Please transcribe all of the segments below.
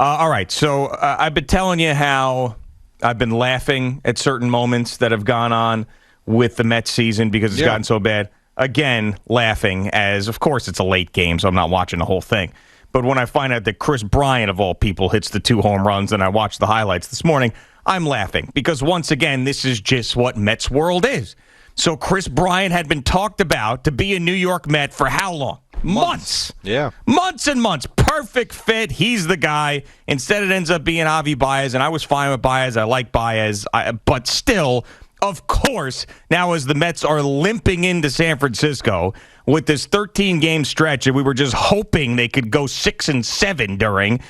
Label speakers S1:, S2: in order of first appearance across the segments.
S1: All right, so I've been telling you how I've been laughing at certain moments that have gone on with the Mets season because it's gotten so bad. Again, laughing as, of course, it's a late game, so I'm not watching the whole thing. But when I find out that Chris Bryant, of all people, hits the 2 home runs and I watched the highlights this morning, I'm laughing because, once again, this is just what Mets world is. So Chris Bryant had been talked about to be a New York Met for how long? Months.
S2: Yeah.
S1: Months and months. Perfect fit. He's the guy. Instead, it ends up being Avi Baez, and I was fine with Baez. I like Baez. But still, of course, now as the Mets are limping into San Francisco with this 13-game stretch, and we were just hoping they could go 6-7 during,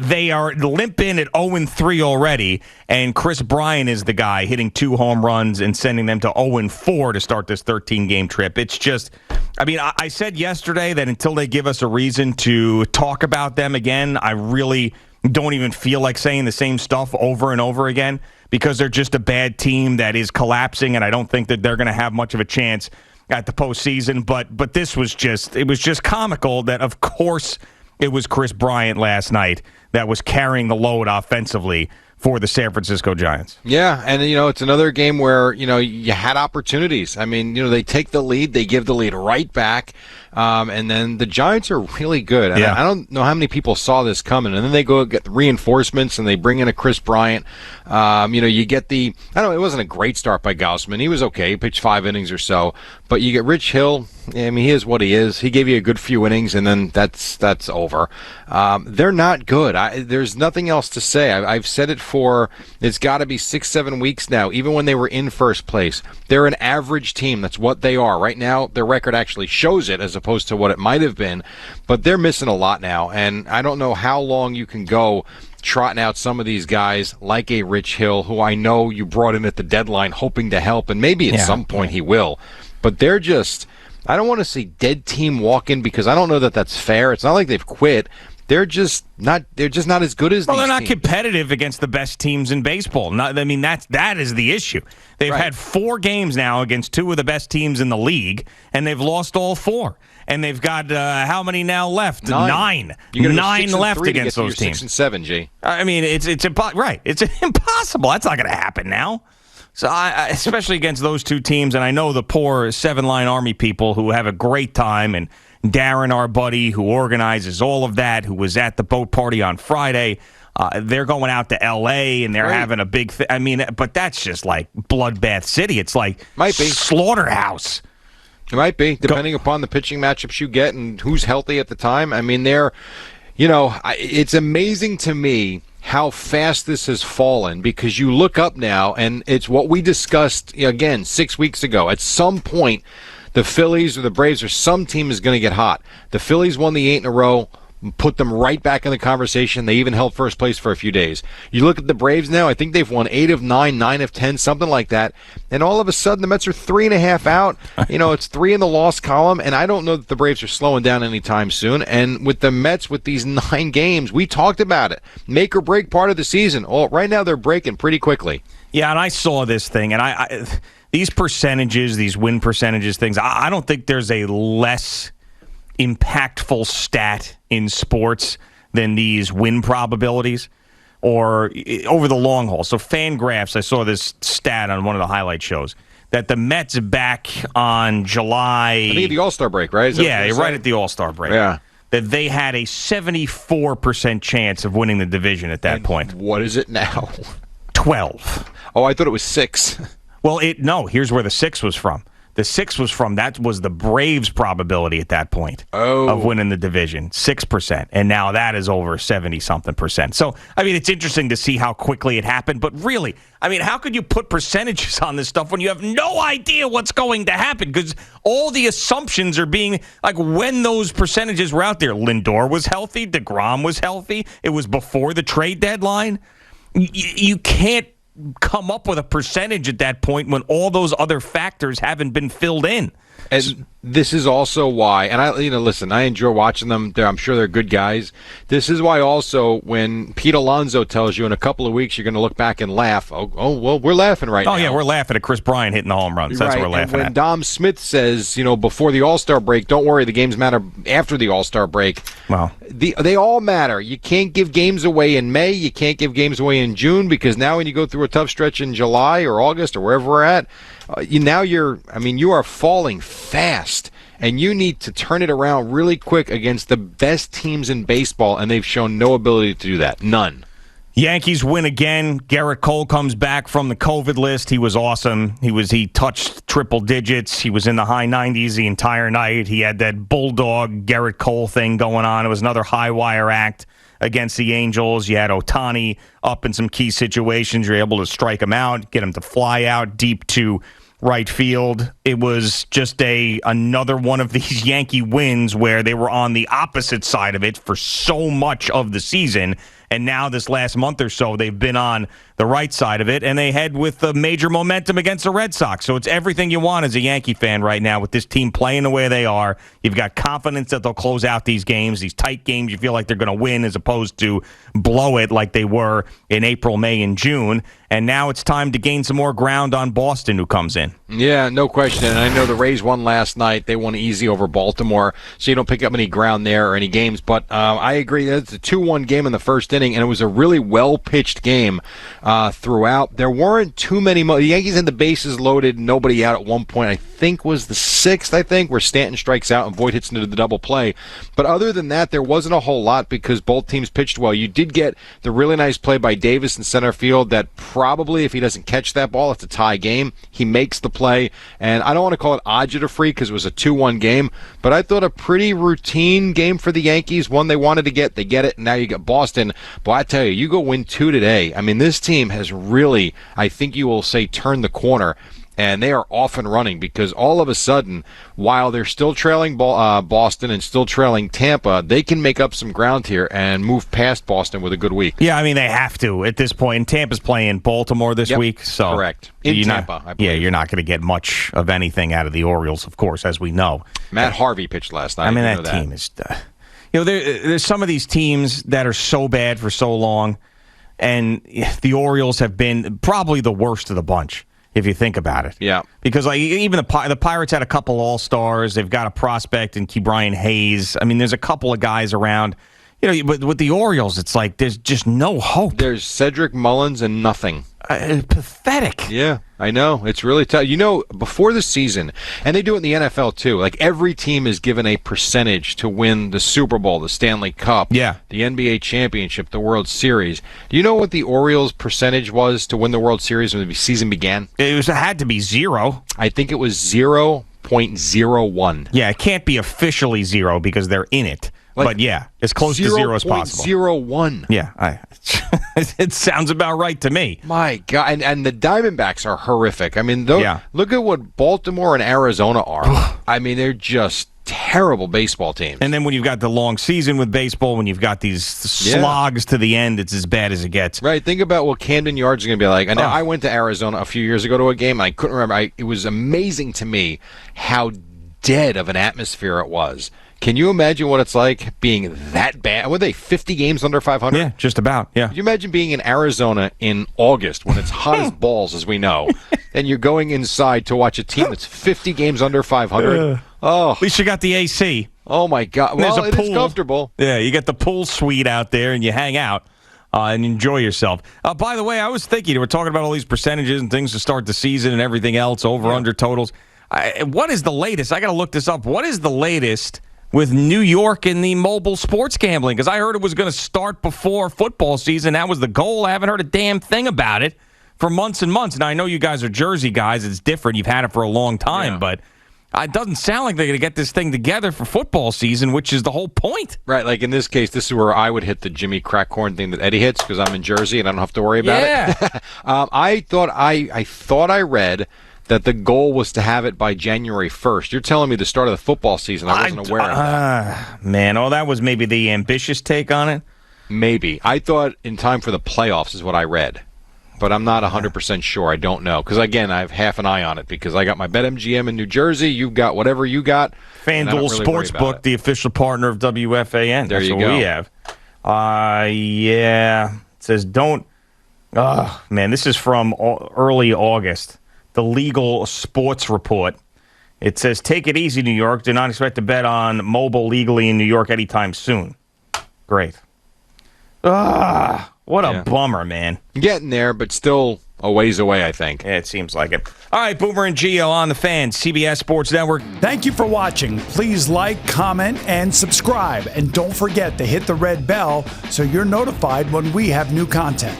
S1: they are limp in at 0-3 already, and Chris Bryant is the guy hitting 2 home runs and sending them to 0-4 to start this 13-game trip. It's just, I mean, I said yesterday that until they give us a reason to talk about them again, I really don't even feel like saying the same stuff over and over again because they're just a bad team that is collapsing, and I don't think that they're going to have much of a chance at the postseason. But this was just, it was just comical that, of course, it was Chris Bryant last night that was carrying the load offensively for the San Francisco Giants.
S2: Yeah, and, it's another game where, you had opportunities. I mean, they take the lead, they give the lead right back, and then the Giants are really good. And I don't know how many people saw this coming, and then they go get the reinforcements, and they bring in a Chris Bryant. You get it wasn't a great start by Gausman. He was okay, he pitched 5 innings or so, but you get Rich Hill. I mean, he is what he is. He gave you a good few innings, and then that's over. They're not good. There's nothing else to say. I've said it for, it's got to be 6-7 weeks now, even when they were in first place. They're an average team. That's what they are. Right now, their record actually shows it as opposed to what it might have been, but they're missing a lot now, and I don't know how long you can go trotting out some of these guys like a Rich Hill, who I know you brought in at the deadline hoping to help, and maybe at some point he will, but they're just, I don't want to see dead team walk in because I don't know that that's fair. It's not like they've quit. They're just not as good as these
S1: they're not
S2: teams.
S1: Competitive against the best teams in baseball. That is the issue. They've had 4 games now against 2 of the best teams in the league, and they've lost all 4. And they've got how many now left? 9.
S2: You
S1: 9 left against those teams.
S2: 6-7, G.
S1: I mean, it's right. It's impossible. That's not going to happen now. So, especially against those 2 teams, and I know the poor 7-line Army people who have a great time, and Darren, our buddy, who organizes all of that, who was at the boat party on Friday, they're going out to L.A., and they're having a big thing. I mean, but that's just like Bloodbath City. It's like slaughterhouse.
S2: It might be, depending upon the pitching matchups you get and who's healthy at the time. I mean, it's amazing to me how fast this has fallen, because you look up now, and it's what we discussed, again, 6 weeks ago. At some point, the Phillies or the Braves or some team is going to get hot. The Phillies won the 8 in a row, put them right back in the conversation. They even held first place for a few days. You look at the Braves now, I think they've won 8 of 9, 9 of 10, something like that. And all of a sudden, the Mets are 3.5 out. It's 3 in the loss column, and I don't know that the Braves are slowing down anytime soon. And with the Mets, with these 9 games, we talked about it. Make or break part of the season. Oh, right now, they're breaking pretty quickly.
S1: Yeah, and I saw this thing, and I these percentages, these win percentages things, I don't think there's a less impactful stat in sports than these win probabilities or over the long haul. So Fangraphs, I saw this stat on one of the highlight shows that the Mets back on July...
S2: I think the All-Star break, right?
S1: Yeah, right at the All-Star break.
S2: Yeah.
S1: That they had a 74% chance of winning the division at that point.
S2: What is it now?
S1: 12.
S2: Oh, I thought it was 6.
S1: Well, here's where the 6 was from. The 6 was from, that was the Braves' probability at that point of winning the division, 6%. And now that is over 70-something%. So, I mean, it's interesting to see how quickly it happened. But really, I mean, how could you put percentages on this stuff when you have no idea what's going to happen? Because all the assumptions are being, like, when those percentages were out there, Lindor was healthy, DeGrom was healthy. It was before the trade deadline. You can't come up with a percentage at that point when all those other factors haven't been filled in.
S2: And this is also why, and listen, I enjoy watching them. I'm sure they're good guys. This is why also when Pete Alonso tells you in a couple of weeks you're going to look back and laugh. Oh, well, we're laughing right now.
S1: Oh, yeah, we're laughing at Chris Bryant hitting the home runs. That's what we're laughing
S2: and when
S1: at.
S2: Dom Smith says, before the All-Star break, don't worry, the games matter after the All-Star break.
S1: Well,
S2: they all matter. You can't give games away in May. You can't give games away in June because now when you go through a tough stretch in July or August or wherever we're at, you are falling fast, and you need to turn it around really quick against the best teams in baseball, and they've shown no ability to do that. None.
S1: Yankees win again. Garrett Cole comes back from the COVID list. He was awesome. He touched triple digits. He was in the high 90s the entire night. He had that bulldog Garrett Cole thing going on. It was another high wire act against the Angels. You had Ohtani up in some key situations. You're able to strike him out, get him to fly out deep to right field. It was just another one of these Yankee wins where they were on the opposite side of it for so much of the season. And now this last month or so, they've been on the right side of it, and they head with the major momentum against the Red Sox. So it's everything you want as a Yankee fan right now with this team playing the way they are. You've got confidence that they'll close out these games, these tight games. You feel like they're going to win as opposed to blow it like they were in April, May, and June. And now it's time to gain some more ground on Boston, who comes in.
S2: Yeah, no question. And I know the Rays won last night. They won easy over Baltimore, so you don't pick up any ground there or any games. But I agree. It's a 2-1 game in the first inning, and it was a really well-pitched game throughout. There weren't too many. The Yankees had the bases loaded, nobody out at one point. I think was the 6th, where Stanton strikes out and Voit hits into the double play. But other than that, there wasn't a whole lot because both teams pitched well. You did get the really nice play by Davis in center field that probably, if he doesn't catch that ball, it's a tie game. He makes the play, and I don't want to call it agita-free because it was a 2-1 game, but I thought a pretty routine game for the Yankees. One they wanted to get, they get it, and now you got Boston. But I tell you, you go win 2 today. I mean, this team has really, I think you will say, turned the corner. And they are off and running because all of a sudden, while they're still trailing Boston and still trailing Tampa, they can make up some ground here and move past Boston with a good week.
S1: Yeah, I mean, they have to at this point. And Tampa's playing Baltimore this week. So
S2: correct. In Tampa, I believe.
S1: Yeah, you're not going to get much of anything out of the Orioles, of course, as we know.
S2: Matt Harvey pitched last night.
S1: I mean, that team is... there's some of these teams that are so bad for so long, and the Orioles have been probably the worst of the bunch. If you think about it.
S2: Yeah.
S1: Because even the Pirates had a couple All-Stars. They've got a prospect in Ke'Bryan Hayes. I mean, there's a couple of guys around. But with the Orioles, it's like there's just no hope.
S2: There's Cedric Mullins and nothing.
S1: Pathetic.
S2: Yeah, I know. It's really tough. Before the season, and they do it in the NFL too, like every team is given a percentage to win the Super Bowl, the Stanley Cup, the NBA championship, the World Series. Do you know what the Orioles' percentage was to win the World Series when the season began?
S1: It had to be 0.
S2: I think it was 0.01.
S1: Yeah, it can't be officially 0 because they're in it. But yeah, as close to 0 as possible.
S2: 0.01.
S1: Yeah, it sounds about right to me.
S2: My God, and the Diamondbacks are horrific. I mean, look at what Baltimore and Arizona are. I mean, they're just terrible baseball teams.
S1: And then when you've got the long season with baseball, when you've got these slogs to the end, it's as bad as it gets.
S2: Right. Think about what Camden Yards is going to be like. And I went to Arizona a few years ago to a game, and I couldn't remember. It was amazing to me how dead of an atmosphere it was. Can you imagine what it's like being that bad? Were they 50 games under 500?
S1: Yeah, just about, yeah.
S2: Can you imagine being in Arizona in August when it's hot as balls, as we know, and you're going inside to watch a team that's 50 games under 500?
S1: At least you got the AC.
S2: Oh, my God. Well, it is comfortable.
S1: Yeah, you got the pool suite out there, and you hang out and enjoy yourself. By the way, I was thinking, we're talking about all these percentages and things to start the season and everything else, over-under totals. What is the latest? I got to look this up. What is the latest with New York and the mobile sports gambling? Because I heard it was going to start before football season. That was the goal. I haven't heard a damn thing about it for months and months. Now, I know you guys are Jersey guys. It's different. You've had it for a long time. But it doesn't sound like they're going to get this thing together for football season, which is the whole point.
S2: Right. Like in this case, this is where I would hit the Jimmy Crackhorn thing that Eddie hits because I'm in Jersey and I don't have to worry about it. I thought I read that the goal was to have it by January 1st. You're telling me the start of the football season. I wasn't aware of that.
S1: Man, that was maybe the ambitious take on it.
S2: Maybe. I thought in time for the playoffs is what I read. but I'm not 100% sure. I don't know. Because, again, I have half an eye on it because I got my BetMGM in New Jersey. You've got whatever you got.
S1: FanDuel Sportsbook, the official partner of WFAN.
S2: There
S1: That's
S2: you
S1: what
S2: go.
S1: we have. Yeah. It says don't. Oh, man, this is from early August. The Legal Sports Report. It says, take it easy, New York. Do not expect to bet on mobile legally in New York anytime soon. Great. What a bummer, man.
S2: Getting there, but still a ways away, I think.
S1: Yeah, it seems like it. All right, Boomer and Gio on the Fan, CBS Sports Network.
S3: Thank you for watching. Please like, comment, and subscribe. And don't forget to hit the red bell so you're notified when we have new content.